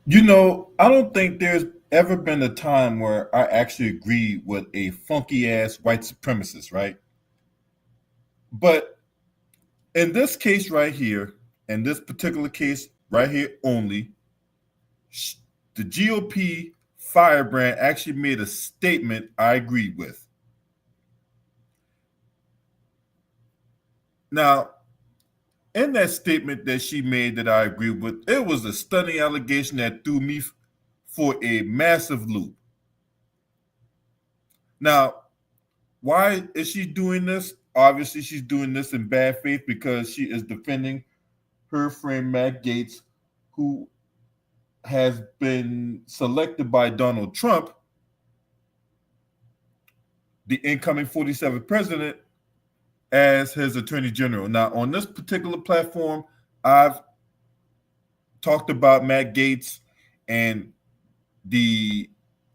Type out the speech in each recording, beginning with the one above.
I don't think there's ever been a time where I actually agree with a funky ass white supremacist, right? But in this case right here, in this particular case right here only, the GOP firebrand actually made a statement I agreed with. Now, in that statement that she made that I agree with, it was a stunning allegation that threw me for a massive loop. Now, why is she doing this? Obviously, she's doing this in bad faith because she is defending her friend Matt Gaetz, who has been selected by Donald Trump, the incoming 47th president, as his attorney general. Now, on this particular platform, I've talked about Matt Gaetz and the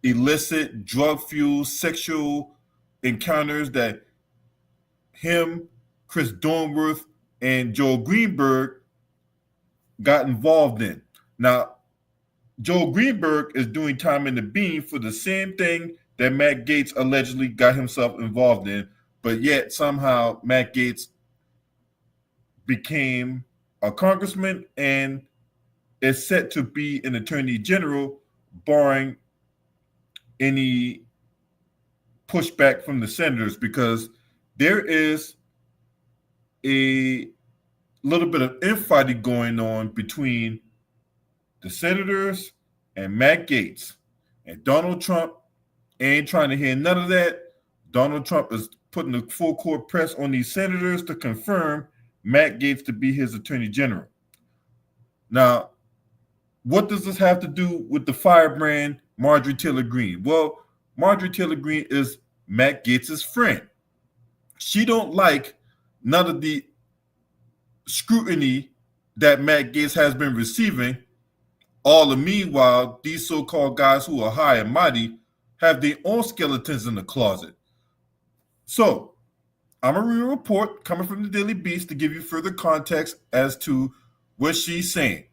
illicit drug fueled sexual encounters that him, Chris Dornworth, and Joel Greenberg got involved in. Now, Joel Greenberg is doing time in the beam for the same thing that Matt Gaetz allegedly got himself involved in, but yet somehow Matt Gaetz became a congressman and is set to be an attorney general, barring any pushback from the senators, because there is a little bit of infighting going on between the senators and Matt Gaetz. And Donald Trump ain't trying to hear none of that. Donald Trump is putting the full court press on these senators to confirm Matt Gaetz to be his attorney general. Now, what does this have to do with the firebrand Marjorie Taylor Greene? Well, Marjorie Taylor Greene is Matt Gaetz's friend. She don't like none of the scrutiny that Matt Gaetz has been receiving. All the meanwhile, these so-called guys who are high and mighty have their own skeletons in the closet. So, I'm going to read a report coming from the Daily Beast to give you further context as to what she's saying.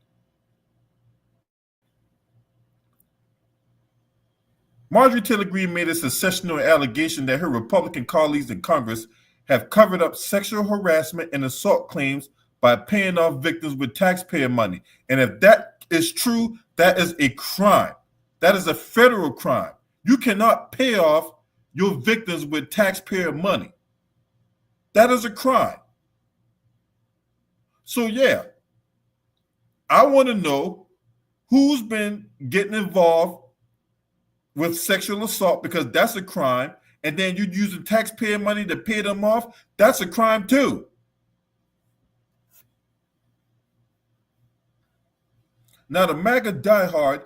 Marjorie Taylor Greene made a sensational allegation that her Republican colleagues in Congress have covered up sexual harassment and assault claims by paying off victims with taxpayer money. And if that is true, that is a crime. That is a federal crime. You cannot pay off your victims with taxpayer money. That is a crime. So, yeah, I want to know who's been getting involved with sexual assault, because that's a crime, and then you're using taxpayer money to pay them off. That's a crime too. Now, the MAGA diehard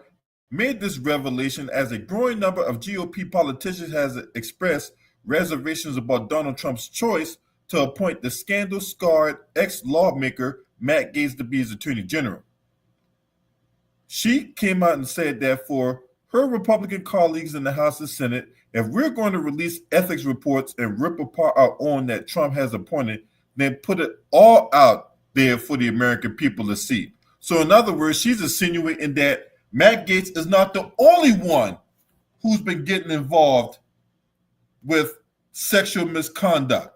made this revelation as a growing number of GOP politicians has expressed reservations about Donald Trump's choice to appoint the scandal-scarred ex-lawmaker Matt Gaetz to be his attorney general. She came out and said that for her Republican colleagues in the House and Senate, if we're going to release ethics reports and rip apart our own that Trump has appointed, then put it all out there for the American people to see. So, in other words, she's insinuating that Matt Gaetz is not the only one who's been getting involved with sexual misconduct.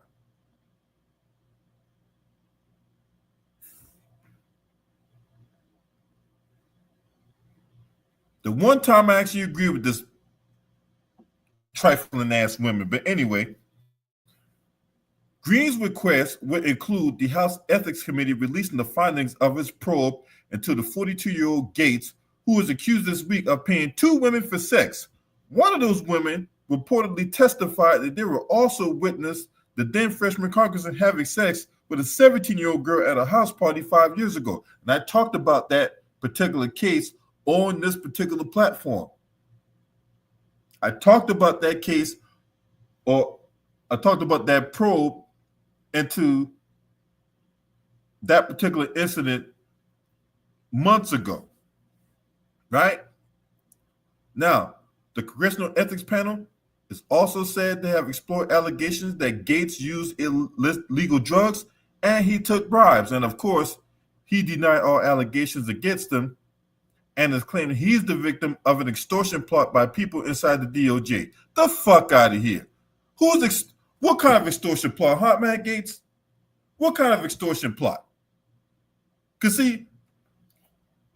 The one time I actually agree with this trifling ass women, but anyway, Greene's request would include the House Ethics Committee releasing the findings of its probe into the 42-year-old Gaetz, who was accused this week of paying two women for sex. One of those women reportedly testified that they were also witnessed the then freshman congressman having sex with a 17-year-old girl at a house party 5 years ago. And I talked about that particular case on this particular platform. I talked about that case, or I talked about that probe into that particular incident months ago, right? Now, the Congressional Ethics Panel is also said to have explored allegations that Gaetz used illegal drugs and he took bribes. And of course, he denied all allegations against him. and is claiming he's the victim of an extortion plot by people inside the DOJ. The fuck out of here. What kind of extortion plot, huh, Matt Gaetz? What kind of extortion plot? Because see,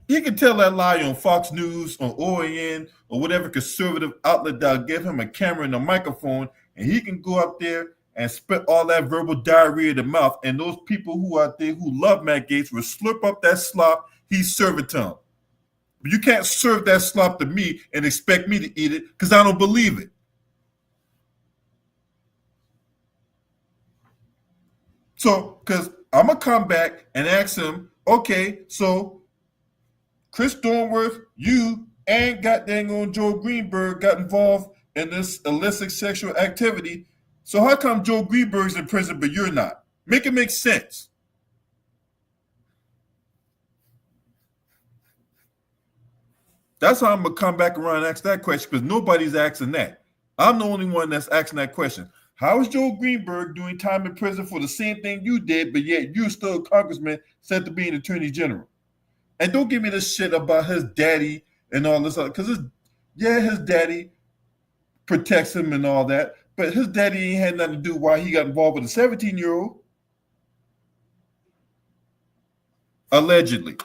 he can tell that lie on Fox News, on OAN, or whatever conservative outlet that'll give him a camera and a microphone, and he can go up there and spit all that verbal diarrhea in the mouth, and those people who out there who love Matt Gaetz will slurp up that slop he's serving to them. But you can't serve that slop to me and expect me to eat it because I don't believe it. So, because I'm going to come back and ask him, okay, so Chris Dornworth, you and goddamn on Joe Greenberg got involved in this illicit sexual activity. So how come Joe Greenberg's in prison but you're not? Make it make sense. That's how I'm going to come back around and ask that question, because nobody's asking that. I'm the only one that's asking that question. How is Joe Greenberg doing time in prison for the same thing you did, but yet you're still a congressman set to be an attorney general? And don't give me this shit about his daddy and all this other, because his daddy protects him and all that, but his daddy ain't had nothing to do why he got involved with a 17-year-old. Allegedly.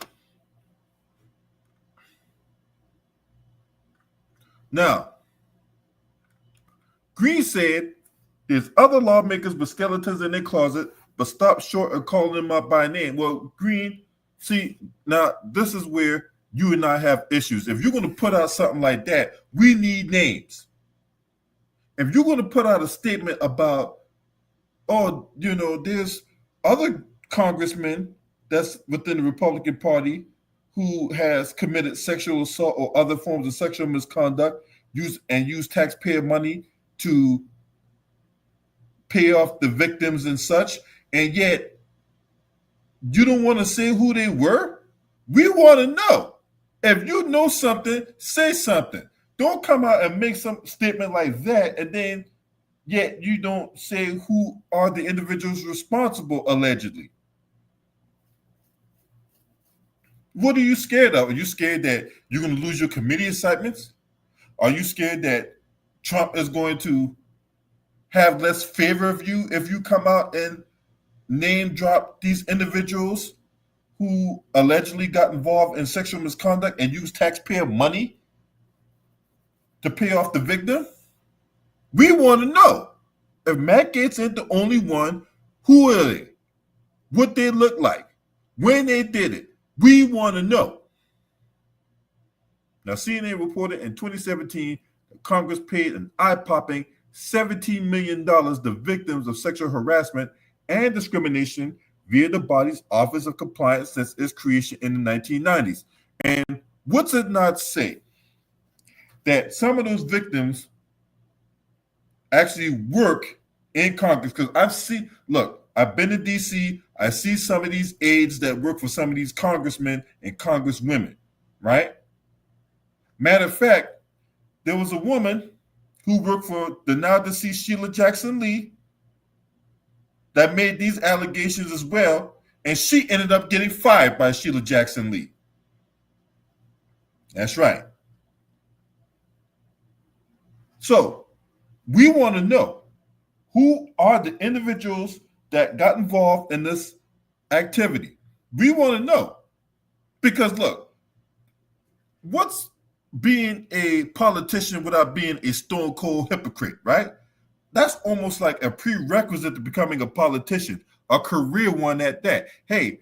Now, Greene said there's other lawmakers with skeletons in their closet, but stop short of calling them up by name. Well, Greene, see, now this is where you and I have issues. If you're going to put out something like that, we need names. If you're going to put out a statement about, oh, there's other congressmen that's within the Republican Party who has committed sexual assault or other forms of sexual misconduct, use taxpayer money to pay off the victims and such, and yet you don't want to say who they were? We want to know. If you know something, say something. Don't come out and make some statement like that, and then yet you don't say who are the individuals responsible, allegedly. What are you scared of? Are you scared that you're going to lose your committee assignments? Are you scared that Trump is going to have less favor of you if you come out and name drop these individuals who allegedly got involved in sexual misconduct and used taxpayer money to pay off the victim? We want to know. If Matt Gaetz ain't the only one, who are they? What they look like? When they did it? We want to know. Now, CNN reported in 2017 that Congress paid an eye-popping $17 million to victims of sexual harassment and discrimination via the body's Office of Compliance since its creation in the 1990s. And what's it not say? That some of those victims actually work in Congress. Because I've been to D.C., I see some of these aides that work for some of these congressmen and congresswomen, right? Matter of fact, there was a woman who worked for the now deceased Sheila Jackson Lee that made these allegations as well, and she ended up getting fired by Sheila Jackson Lee. That's right. So we want to know who are the individuals that got involved in this activity. We want to know. Because look, what's being a politician without being a stone cold hypocrite, right? That's almost like a prerequisite to becoming a politician, a career one at that. Hey,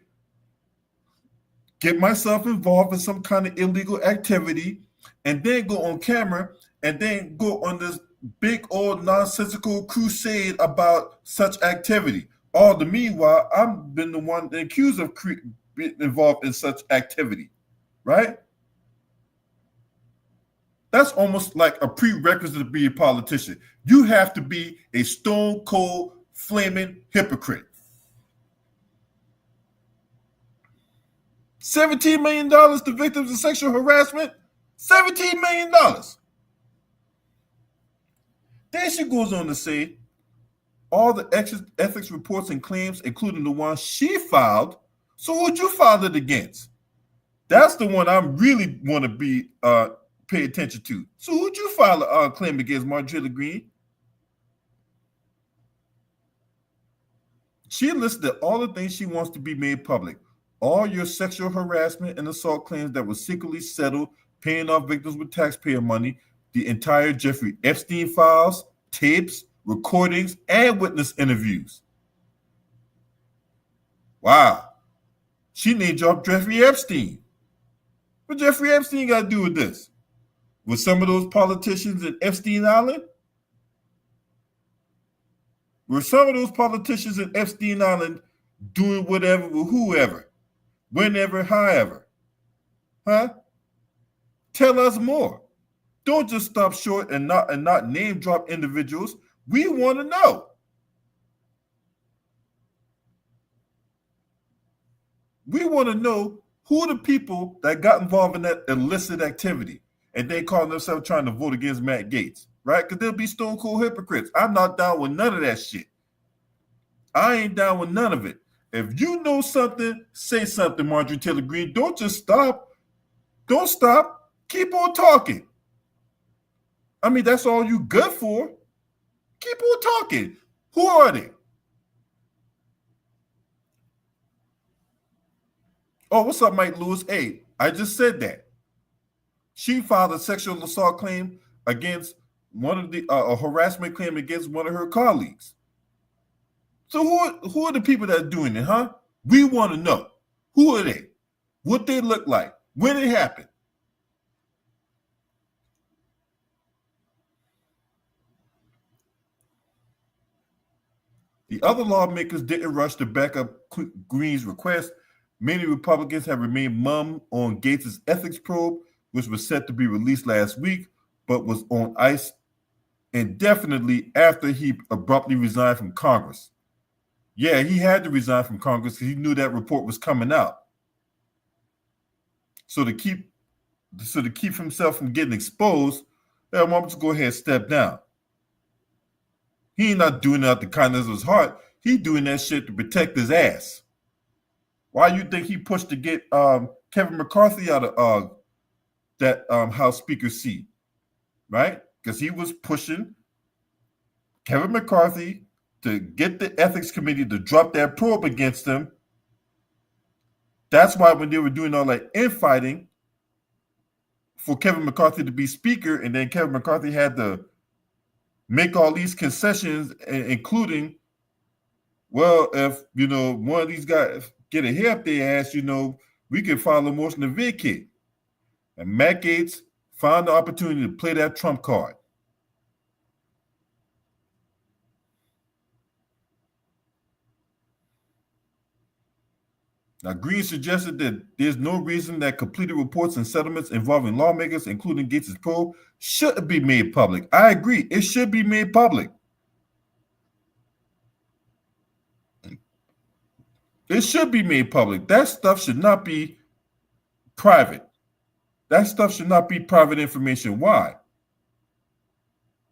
get myself involved in some kind of illegal activity and then go on camera and then go on this big old nonsensical crusade about such activity. All the meanwhile, I've been the one accused of being involved in such activity, right? That's almost like a prerequisite to be a politician. You have to be a stone cold, flaming hypocrite. $17 million to victims of sexual harassment? $17 million. Then she goes on to say, all the ethics reports and claims, including the ones she filed, so who'd you file it against? That's the one I really want to be pay attention to. So who'd you file a claim against, Marjorie Greene? She listed all the things she wants to be made public. All your sexual harassment and assault claims that were secretly settled, paying off victims with taxpayer money, the entire Jeffrey Epstein files, tapes, recordings, and witness interviews. Wow. She named dropped Jeffrey Epstein. What Jeffrey Epstein got to do with this? With some of those politicians in Epstein Island? Were some of those politicians in Epstein Island doing whatever with whoever, whenever, however? Huh? Tell us more. Don't just stop short and not name drop individuals. We want to know. We want to know who are the people that got involved in that illicit activity and they call themselves trying to vote against Matt Gaetz, right? Because they'll be stone cold hypocrites. I'm not down with none of that shit. I ain't down with none of it. If you know something, say something, Marjorie Taylor Greene. Don't just stop. Don't stop. Keep on talking. I mean, that's all you good for. Keep on talking. Who are they? Oh, what's up, Mike Lewis? Hey, I just said that. She filed a sexual assault claim against one of the a harassment claim against one of her colleagues. So who are the people that are doing it, huh? We want to know. Who are they? What they look like? When it happened? The other lawmakers didn't rush to back up Greene's request. Many Republicans have remained mum on Gates' ethics probe, which was set to be released last week, but was on ice indefinitely after he abruptly resigned from Congress. Yeah, he had to resign from Congress because he knew that report was coming out. So to keep himself from getting exposed, I'm just go ahead and step down. He ain't not doing it out the kindness of his heart. He doing that shit to protect his ass. Why you think he pushed to get Kevin McCarthy out of that House Speaker seat, right? Because he was pushing Kevin McCarthy to get the ethics committee to drop that probe against him. That's why when they were doing all that infighting for Kevin McCarthy to be speaker, and then Kevin McCarthy had to make all these concessions, including, well, if one of these guys get a hair up their ass, we can file a motion to vacate. And Matt Gaetz found the opportunity to play that trump card. Now, Greene suggested that there's no reason that completed reports and settlements involving lawmakers, including Gates' probe, shouldn't be made public. I agree. It should be made public. It should be made public. That stuff should not be private. That stuff should not be private information. Why?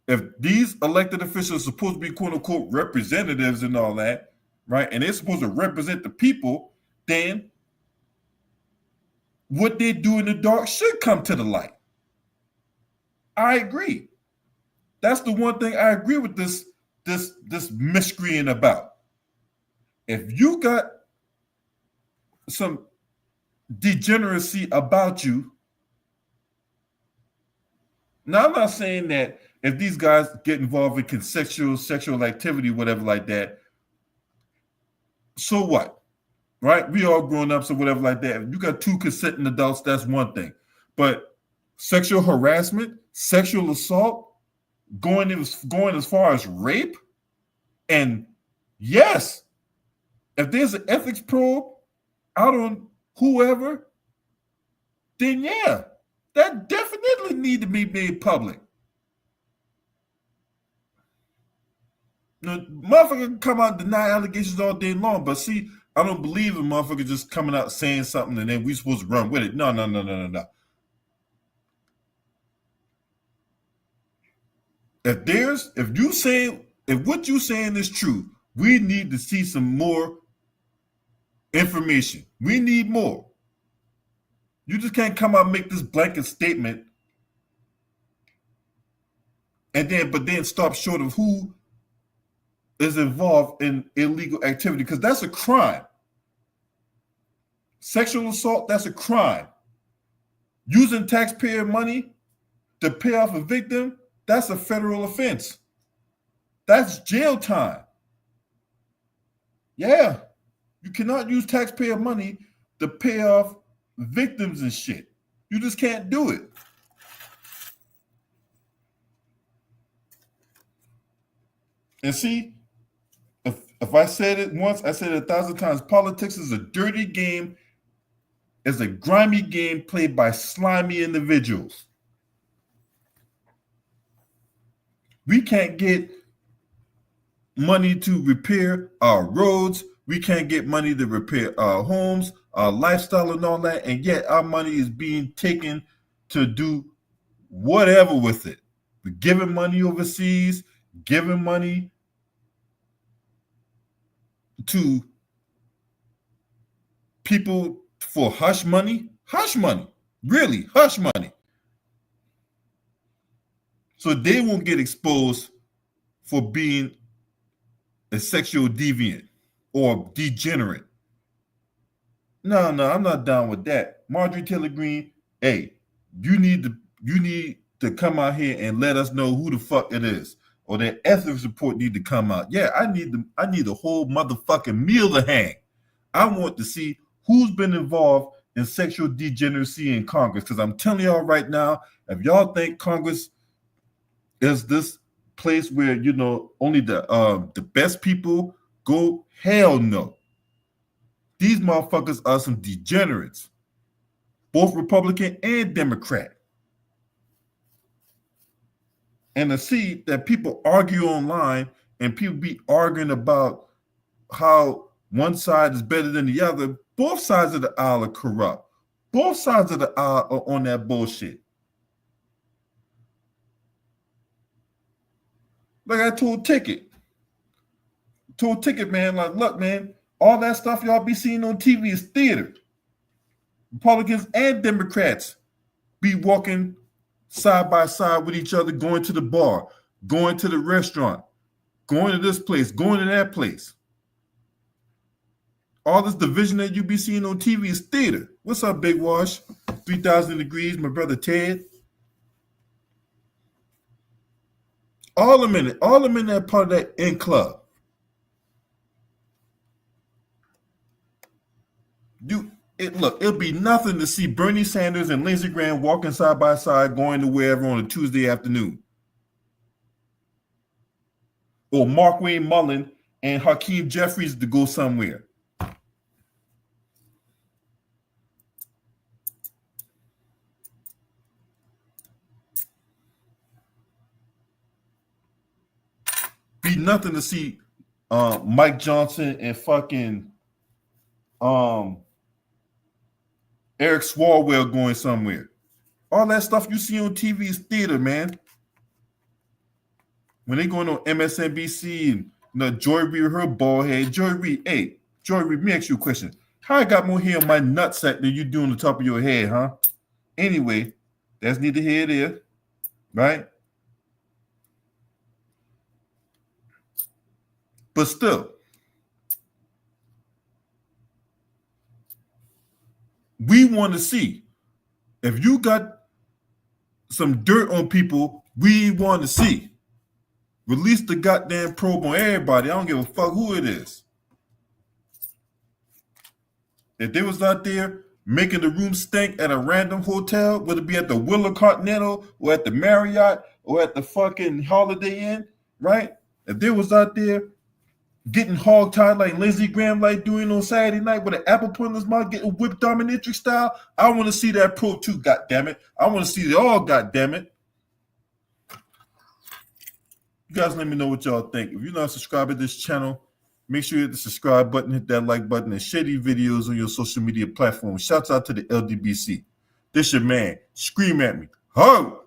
If these elected officials are supposed to be quote unquote representatives and all that, right? And they're supposed to represent the people, then what they do in the dark should come to the light. I agree. That's the one thing I agree with this miscreant about. If you got some degeneracy about you, now I'm not saying that if these guys get involved in sexual activity, whatever like that, so what? Right? We all grown ups or whatever like that. If you got two consenting adults, that's one thing. But sexual harassment, sexual assault, going as far as rape, and yes, if there's an ethics probe out on whoever, then yeah, that definitely need to be made public. Motherfucker can come out and deny allegations all day long, but see, I don't believe in motherfucker just coming out saying something and then we supposed to run with it. No. If what you saying is true, we need to see some more information. We need more. You just can't come out and make this blanket statement but then stop short of who is involved in illegal activity, because that's a crime. Sexual assault, that's a crime. Using taxpayer money to pay off a victim, that's a federal offense. That's jail time. Yeah. You cannot use taxpayer money to pay off victims and shit. You just can't do it. And see, if I said it once, I said it 1,000 times. Politics is a dirty game. It's a grimy game played by slimy individuals. We can't get money to repair our roads. We can't get money to repair our homes, our lifestyle and all that. And yet our money is being taken to do whatever with it. We're giving money overseas, giving money to people for hush money, really hush money. So they won't get exposed for being a sexual deviant or degenerate. No, I'm not down with that. Marjorie Taylor Greene, hey, you need to come out here and let us know who the fuck it is. Or that ethics report need to come out. Yeah, I need a whole motherfucking meal to hang. I want to see who's been involved in sexual degeneracy in Congress. Because I'm telling y'all right now, if y'all think Congress is this place where, you know, only the best people go, hell no. These motherfuckers are some degenerates, both Republican and Democrat. And to see that people argue online and people be arguing about how one side is better than the other, both sides of the aisle are corrupt. Both sides of the aisle are on that bullshit. Like I told Ticket, man, like, look, man, all that stuff y'all be seeing on TV is theater. Republicans and Democrats be walking side by side with each other, going to the bar, going to the restaurant, going to this place, going to that place. All this division that you be seeing on TV is theater. What's up, Big Wash? 3,000 degrees, my brother Ted. All of them in that part of that in club. It'll be nothing to see Bernie Sanders and Lindsey Graham walking side by side going to wherever on a Tuesday afternoon. Or Mark Wayne Mullen and Hakeem Jeffries to go somewhere. Be nothing to see Mike Johnson and fucking Eric Swalwell going somewhere. All that stuff you see on TV is theater, man. When they going on MSNBC and, you know, Joy Reid, her bald head. Joy Reid, let me ask you a question. How I got more hair on my nutsack than you do on the top of your head, huh? Anyway, that's neither here nor there, right? But still, we want to see if you got some dirt on people. We want to see. Release the goddamn probe on everybody. I don't give a fuck who it is. If they was out there making the room stink at a random hotel, whether it be at the Willow Continental or at the Marriott or at the fucking Holiday Inn, right? If they was out there getting hog-tied like Lindsey Graham like doing on Saturday night with an apple point in his mouth, getting whipped dominatrix style, I want to see that probe too, goddammit. I want to see it all, goddammit. You guys let me know what y'all think. If you're not subscribed to this channel, make sure you hit the subscribe button, hit that like button, and share these videos on your social media platforms. Shouts out to the LDBC. This your man. Scream at me. Ho!